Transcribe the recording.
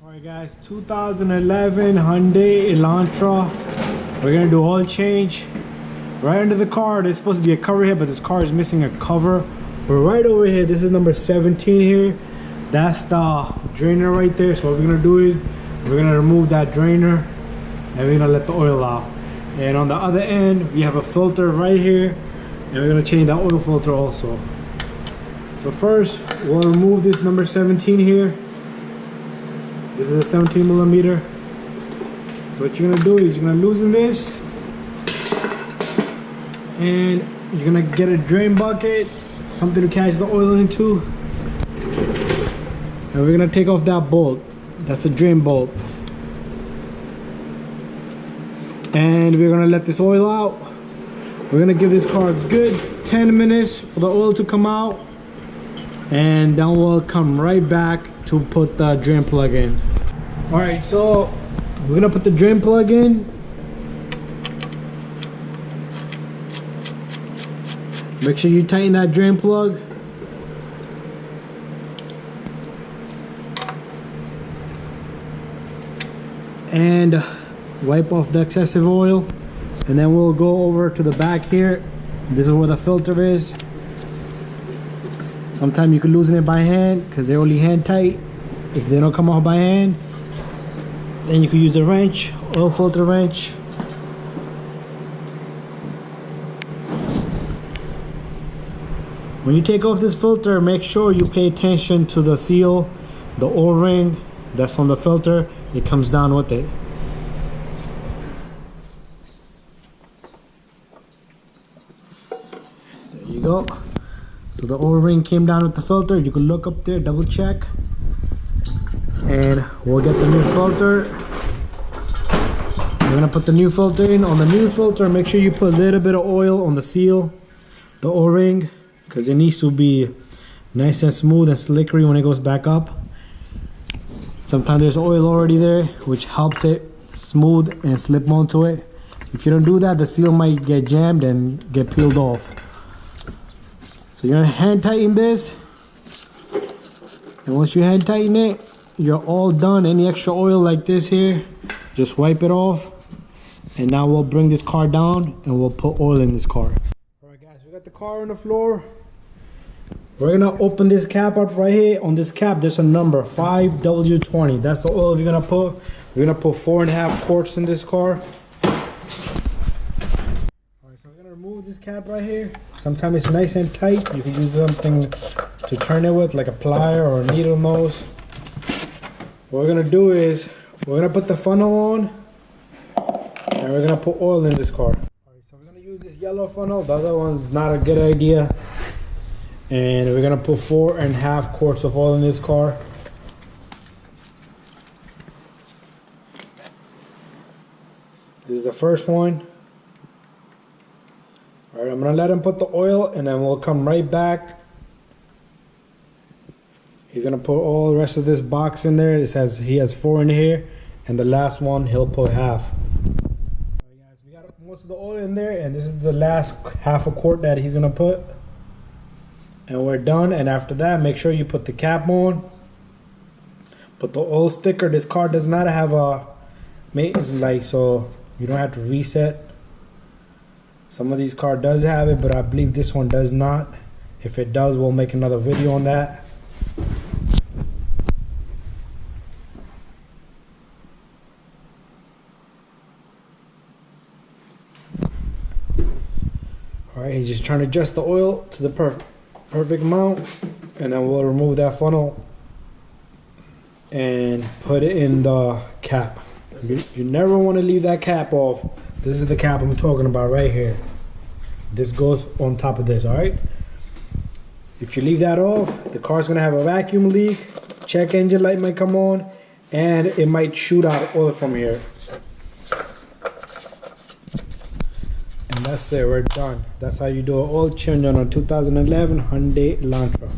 Alright guys, 2011 Hyundai Elantra. We're gonna do oil change. Right under the car, there's supposed to be a cover here, but this car is missing a cover. But right over here, this is number 17 here. That's the drainer right there. So what we're gonna do is, we're gonna remove that drainer and we're gonna let the oil out. And on the other end, we have a filter right here, and we're gonna change that oil filter also. So first, we'll remove this number 17 here. This is a 17 millimeter. So what you're gonna do is you're gonna loosen this, and you're gonna get a drain bucket, something to catch the oil into, and we're gonna take off that bolt. That's the drain bolt, and we're gonna let this oil out. We're gonna give this car a good 10 minutes for the oil to come out, and then we'll come right back to put the drain plug in. All right, so we're gonna put the drain plug in. Make sure you tighten that drain plug. And wipe off the excessive oil. And then we'll go over to the back here. This is where the filter is. Sometimes you can loosen it by hand because they're only hand tight. If they don't come off by hand, then you can use a wrench, oil filter wrench. When you take off this filter, make sure you pay attention to the seal, the O-ring that's on the filter. It comes down with it. There you go. So the O-ring came down with the filter. You can look up there, double check. And we'll get the new filter. We're gonna put the new filter in. On the new filter, make sure you put a little bit of oil on the seal, the O-ring, because it needs to be nice and smooth and slickery when it goes back up. Sometimes there's oil already there, which helps it smooth and slip onto it. If you don't do that, the seal might get jammed and get peeled off. So you're gonna hand tighten this, and once you hand tighten it, you're all done. Any extra oil like this here, just wipe it off. And now we'll bring this car down and we'll put oil in this car. Alright guys, we got the car on the floor. We're gonna open this cap up right here. On this cap, there's a number 5W20. That's the oil we're gonna put. We're gonna put 4.5 quarts in this car. Alright, so I'm gonna remove this cap right here. Sometimes it's nice and tight. You can use something to turn it with, like a plier or a needle nose. What we're gonna do is, we're gonna put the funnel on, and we're gonna put oil in this car. Alright, so we're gonna use this yellow funnel. The other one's not a good idea. And we're gonna put 4.5 quarts of oil in this car. This is the first one. Alright, I'm gonna let him put the oil, and then we'll come right back. He's gonna put all the rest of this box in there. He has 4 in here, and the last one he'll put half. Alright guys, we got most of the oil in there, and this is the last half a quart that he's gonna put. And we're done. And after that, make sure you put the cap on. Put the oil sticker. This car does not have a maintenance light, so you don't have to reset. Some of these cars does have it, but I believe this one does not. If it does, we'll make another video on that. Alright, he's just trying to adjust the oil to the perfect amount, and then we'll remove that funnel and put it in the cap. You never want to leave that cap off. This is the cap I'm talking about right here. This goes on top of this. Alright, if you leave that off, the car's gonna have a vacuum leak, check engine light might come on, and it might shoot out oil from here. And that's it, we're done. That's how you do an oil change on a 2011 Hyundai Elantra.